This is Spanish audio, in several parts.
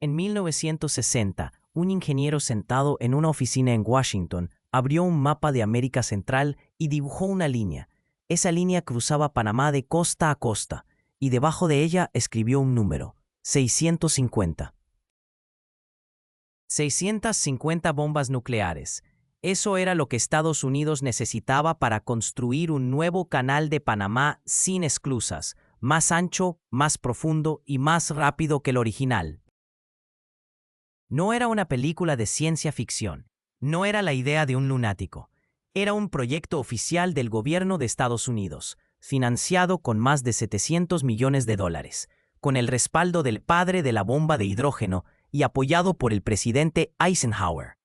En 1960, un ingeniero sentado en una oficina en Washington abrió un mapa de América Central y dibujó una línea. Esa línea cruzaba Panamá de costa a costa, y debajo de ella escribió un número, 650. 650 bombas nucleares. Eso era lo que Estados Unidos necesitaba para construir un nuevo canal de Panamá sin esclusas, más ancho, más profundo y más rápido que el original. No era una película de ciencia ficción. No era la idea de un lunático. Era un proyecto oficial del gobierno de Estados Unidos, financiado con más de $700 millones, con el respaldo del padre de la bomba de hidrógeno y apoyado por el presidente Eisenhower.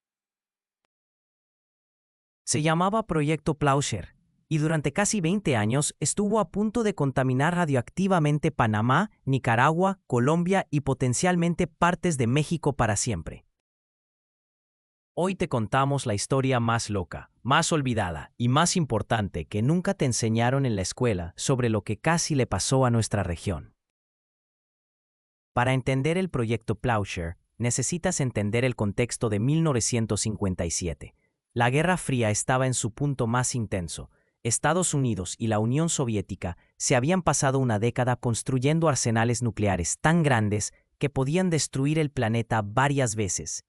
Se llamaba Proyecto Plowshare, y durante casi 20 años estuvo a punto de contaminar radioactivamente Panamá, Nicaragua, Colombia y potencialmente partes de México para siempre. Hoy te contamos la historia más loca, más olvidada y más importante que nunca te enseñaron en la escuela sobre lo que casi le pasó a nuestra región. Para entender el Proyecto Plowshare, necesitas entender el contexto de 1957. La Guerra Fría estaba en su punto más intenso. Estados Unidos y la Unión Soviética se habían pasado una década construyendo arsenales nucleares tan grandes que podían destruir el planeta varias veces.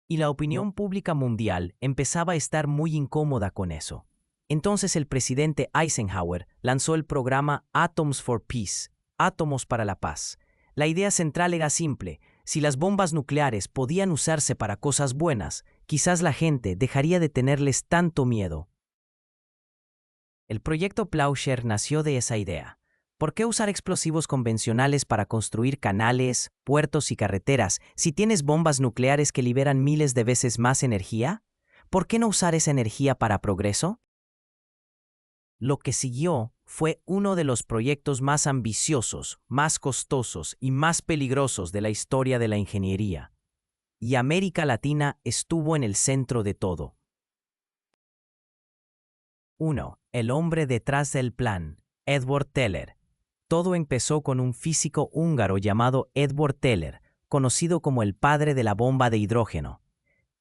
Y la opinión pública mundial empezaba a estar muy incómoda con eso. Entonces el presidente Eisenhower lanzó el programa Atoms for Peace, Átomos para la Paz. La idea central era simple: si las bombas nucleares podían usarse para cosas buenas, quizás la gente dejaría de tenerles tanto miedo. El proyecto Plowshare nació de esa idea. ¿Por qué usar explosivos convencionales para construir canales, puertos y carreteras si tienes bombas nucleares que liberan miles de veces más energía? ¿Por qué no usar esa energía para progreso? Lo que siguió fue uno de los proyectos más ambiciosos, más costosos y más peligrosos de la historia de la ingeniería. Y América Latina estuvo en el centro de todo. 1. El hombre detrás del plan, Edward Teller. Todo empezó con un físico húngaro llamado Edward Teller, conocido como el padre de la bomba de hidrógeno.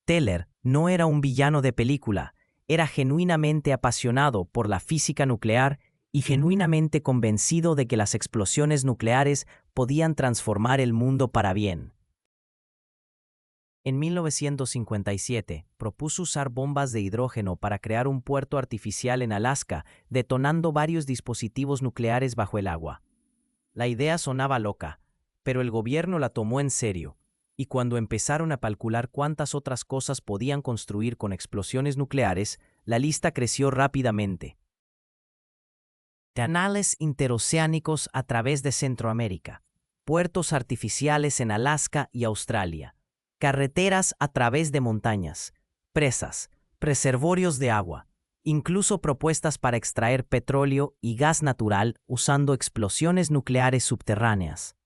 Teller no era un villano de película, era genuinamente apasionado por la física nuclear y genuinamente convencido de que las explosiones nucleares podían transformar el mundo para bien. En 1957, propuso usar bombas de hidrógeno para crear un puerto artificial en Alaska, detonando varios dispositivos nucleares bajo el agua. La idea sonaba loca, pero el gobierno la tomó en serio, y cuando empezaron a calcular cuántas otras cosas podían construir con explosiones nucleares, la lista creció rápidamente. Canales interoceánicos a través de Centroamérica, puertos artificiales en Alaska y Australia, carreteras a través de montañas, presas, reservorios de agua, incluso propuestas para extraer petróleo y gas natural usando explosiones nucleares subterráneas.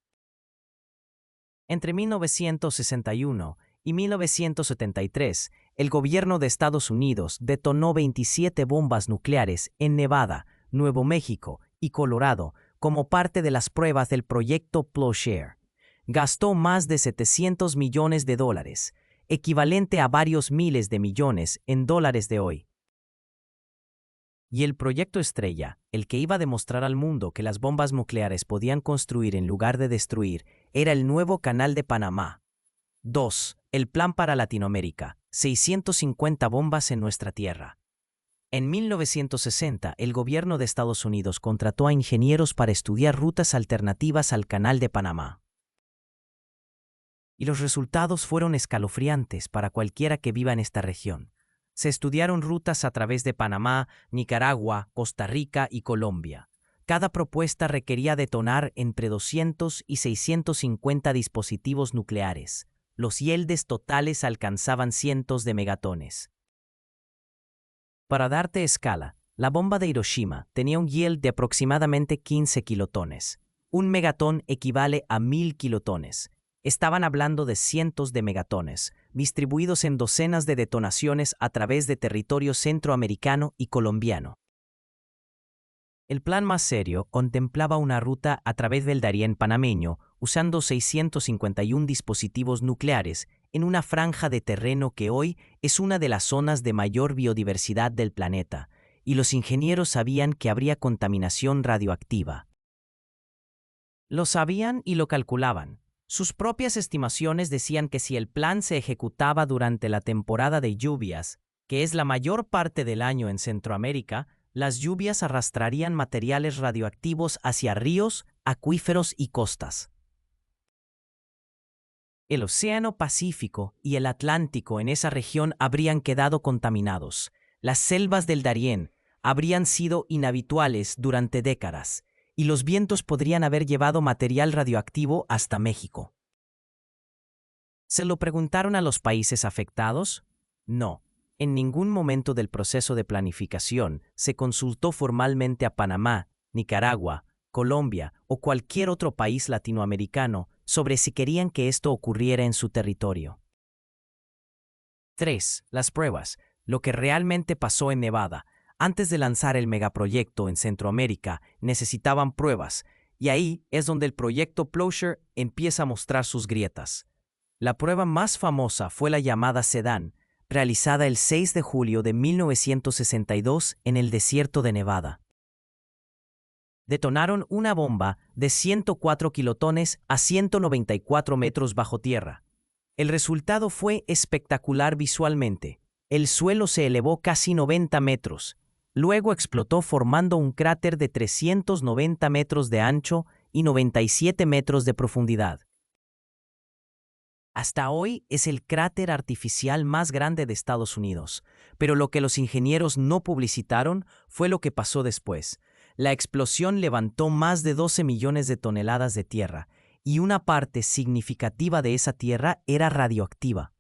Entre 1961 y 1973, el gobierno de Estados Unidos detonó 27 bombas nucleares en Nevada, Nuevo México y Colorado como parte de las pruebas del proyecto Plowshare. Gastó más de $700 millones, equivalente a varios miles de millones en dólares de hoy. Y el proyecto estrella, el que iba a demostrar al mundo que las bombas nucleares podían construir en lugar de destruir, era el nuevo Canal de Panamá. 2. El plan para Latinoamérica, 650 bombas en nuestra tierra. En 1960, el gobierno de Estados Unidos contrató a ingenieros para estudiar rutas alternativas al Canal de Panamá. Y los resultados fueron escalofriantes para cualquiera que viva en esta región. Se estudiaron rutas a través de Panamá, Nicaragua, Costa Rica y Colombia. Cada propuesta requería detonar entre 200 y 650 dispositivos nucleares. Los yieldes totales alcanzaban cientos de megatones. Para darte escala, la bomba de Hiroshima tenía un yield de aproximadamente 15 kilotones. Un megatón equivale a 1000 kilotones. Estaban hablando de cientos de megatones, distribuidos en docenas de detonaciones a través de territorio centroamericano y colombiano. El plan más serio contemplaba una ruta a través del Darién panameño, usando 651 dispositivos nucleares en una franja de terreno que hoy es una de las zonas de mayor biodiversidad del planeta, y los ingenieros sabían que habría contaminación radioactiva. Lo sabían y lo calculaban. Sus propias estimaciones decían que si el plan se ejecutaba durante la temporada de lluvias, que es la mayor parte del año en Centroamérica, las lluvias arrastrarían materiales radioactivos hacia ríos, acuíferos y costas. El Océano Pacífico y el Atlántico en esa región habrían quedado contaminados. Las selvas del Darién habrían sido inhabituales durante décadas, y los vientos podrían haber llevado material radioactivo hasta México. ¿Se lo preguntaron a los países afectados? No. En ningún momento del proceso de planificación se consultó formalmente a Panamá, Nicaragua, Colombia o cualquier otro país latinoamericano sobre si querían que esto ocurriera en su territorio. 3. Las pruebas. Lo que realmente pasó en Nevada. Antes de lanzar el megaproyecto en Centroamérica, necesitaban pruebas, y ahí es donde el proyecto Plowshare empieza a mostrar sus grietas. La prueba más famosa fue la llamada SEDAN, realizada el 6 de julio de 1962 en el desierto de Nevada. Detonaron una bomba de 104 kilotones a 194 metros bajo tierra. El resultado fue espectacular visualmente. El suelo se elevó casi 90 metros. Luego explotó formando un cráter de 390 metros de ancho y 97 metros de profundidad. Hasta hoy es el cráter artificial más grande de Estados Unidos, pero lo que los ingenieros no publicitaron fue lo que pasó después. La explosión levantó más de 12 millones de toneladas de tierra, y una parte significativa de esa tierra era radioactiva.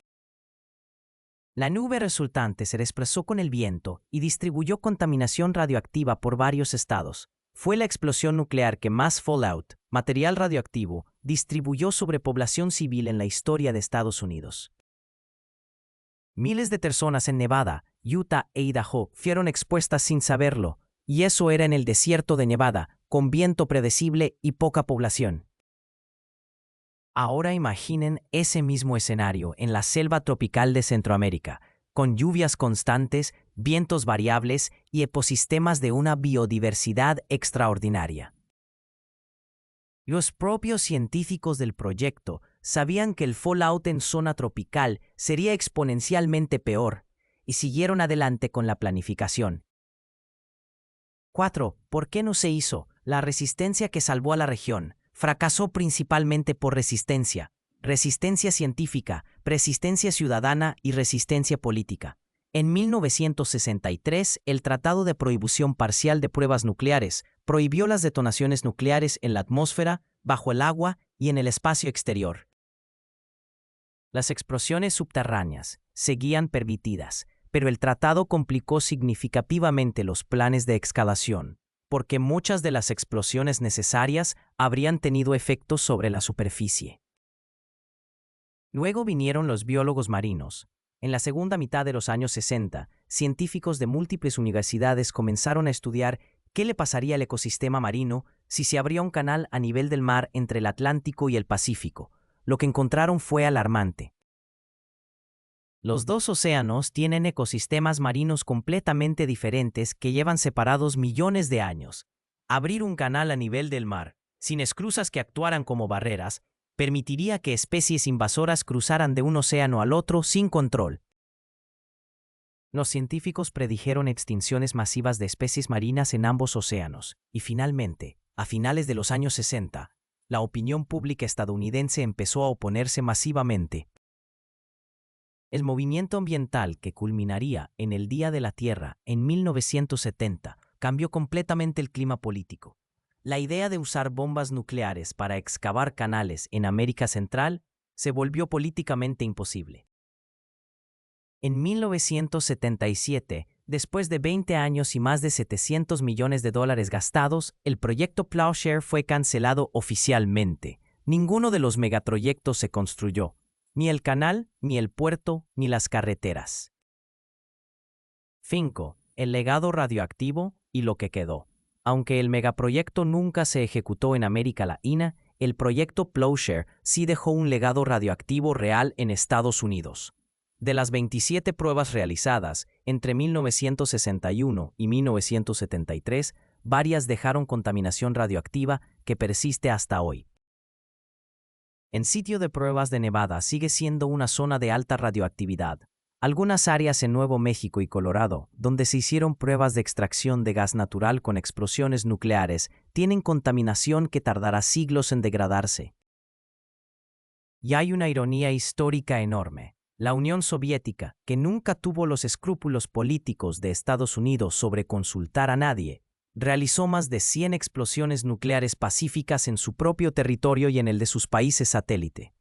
La nube resultante se desplazó con el viento y distribuyó contaminación radioactiva por varios estados. Fue la explosión nuclear que más fallout, material radioactivo, distribuyó sobre población civil en la historia de Estados Unidos. Miles de personas en Nevada, Utah e Idaho fueron expuestas sin saberlo, y eso era en el desierto de Nevada, con viento predecible y poca población. Ahora imaginen ese mismo escenario en la selva tropical de Centroamérica, con lluvias constantes, vientos variables y ecosistemas de una biodiversidad extraordinaria. Los propios científicos del proyecto sabían que el fallout en zona tropical sería exponencialmente peor, y siguieron adelante con la planificación. 4. ¿Por qué no se hizo? La resistencia que salvó a la región fracasó principalmente por resistencia científica, resistencia ciudadana y resistencia política. En 1963, el Tratado de Prohibición Parcial de Pruebas Nucleares prohibió las detonaciones nucleares en la atmósfera, bajo el agua y en el espacio exterior. Las explosiones subterráneas seguían permitidas, pero el tratado complicó significativamente los planes de excavación, porque muchas de las explosiones necesarias habrían tenido efectos sobre la superficie. Luego vinieron los biólogos marinos. En la segunda mitad de los años 60, científicos de múltiples universidades comenzaron a estudiar qué le pasaría al ecosistema marino si se abría un canal a nivel del mar entre el Atlántico y el Pacífico. Lo que encontraron fue alarmante. Los dos océanos tienen ecosistemas marinos completamente diferentes que llevan separados millones de años. Abrir un canal a nivel del mar, sin esclusas que actuaran como barreras, permitiría que especies invasoras cruzaran de un océano al otro sin control. Los científicos predijeron extinciones masivas de especies marinas en ambos océanos, y finalmente, a finales de los años 60, la opinión pública estadounidense empezó a oponerse masivamente. El movimiento ambiental que culminaría en el Día de la Tierra en 1970 cambió completamente el clima político. La idea de usar bombas nucleares para excavar canales en América Central se volvió políticamente imposible. En 1977, después de 20 años y más de $700 millones gastados, el proyecto Plowshare fue cancelado oficialmente. Ninguno de los megaproyectos se construyó. Ni el canal, ni el puerto, ni las carreteras. 5. El legado radioactivo y lo que quedó. Aunque el megaproyecto nunca se ejecutó en América Latina, el proyecto Plowshare sí dejó un legado radioactivo real en Estados Unidos. De las 27 pruebas realizadas entre 1961 y 1973, varias dejaron contaminación radioactiva que persiste hasta hoy. El sitio de pruebas de Nevada sigue siendo una zona de alta radioactividad. Algunas áreas en Nuevo México y Colorado, donde se hicieron pruebas de extracción de gas natural con explosiones nucleares, tienen contaminación que tardará siglos en degradarse. Y hay una ironía histórica enorme. La Unión Soviética, que nunca tuvo los escrúpulos políticos de Estados Unidos sobre consultar a nadie, realizó más de 100 explosiones nucleares pacíficas en su propio territorio y en el de sus países satélite.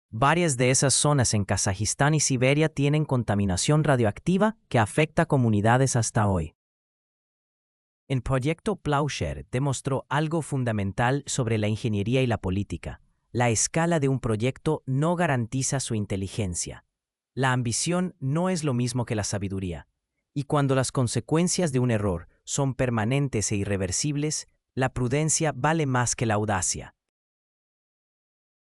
Varias de esas zonas en Kazajistán y Siberia tienen contaminación radioactiva que afecta a comunidades hasta hoy. El proyecto Plowshare demostró algo fundamental sobre la ingeniería y la política. La escala de un proyecto no garantiza su inteligencia. La ambición no es lo mismo que la sabiduría. Y cuando las consecuencias de un error son permanentes e irreversibles, la prudencia vale más que la audacia.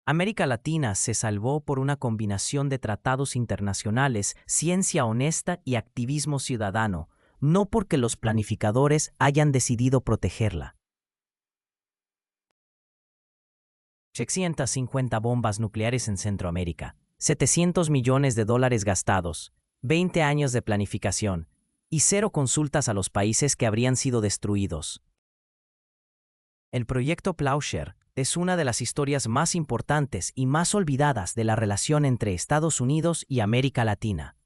América Latina se salvó por una combinación de tratados internacionales, ciencia honesta y activismo ciudadano, no porque los planificadores hayan decidido protegerla. 650 bombas nucleares en Centroamérica, $700 millones gastados, 20 años de planificación y 0 consultas a los países que habrían sido destruidos. El proyecto Plowshare es una de las historias más importantes y más olvidadas de la relación entre Estados Unidos y América Latina.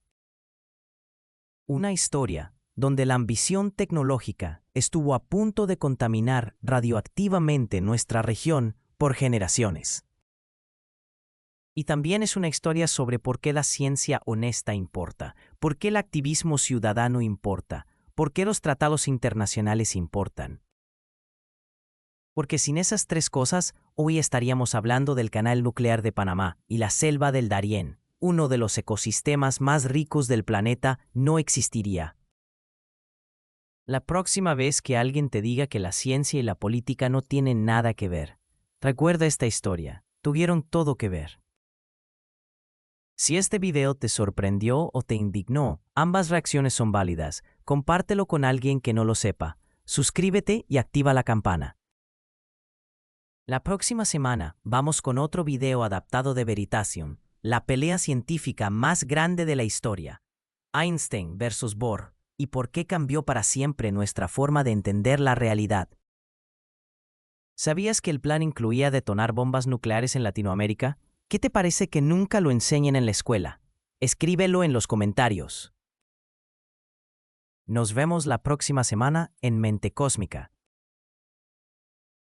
Una historia donde la ambición tecnológica estuvo a punto de contaminar radioactivamente nuestra región por generaciones. Y también es una historia sobre por qué la ciencia honesta importa, por qué el activismo ciudadano importa, por qué los tratados internacionales importan. Porque sin esas 3 cosas, hoy estaríamos hablando del canal nuclear de Panamá y la selva del Darién, uno de los ecosistemas más ricos del planeta, no existiría. La próxima vez que alguien te diga que la ciencia y la política no tienen nada que ver, recuerda esta historia, tuvieron todo que ver. Si este video te sorprendió o te indignó, ambas reacciones son válidas. Compártelo con alguien que no lo sepa. Suscríbete y activa la campana. La próxima semana vamos con otro video adaptado de Veritasium, la pelea científica más grande de la historia. Einstein versus Bohr, y por qué cambió para siempre nuestra forma de entender la realidad. ¿Sabías que el plan incluía detonar bombas nucleares en Latinoamérica? ¿Qué te parece que nunca lo enseñen en la escuela? Escríbelo en los comentarios. Nos vemos la próxima semana en Mente Cósmica.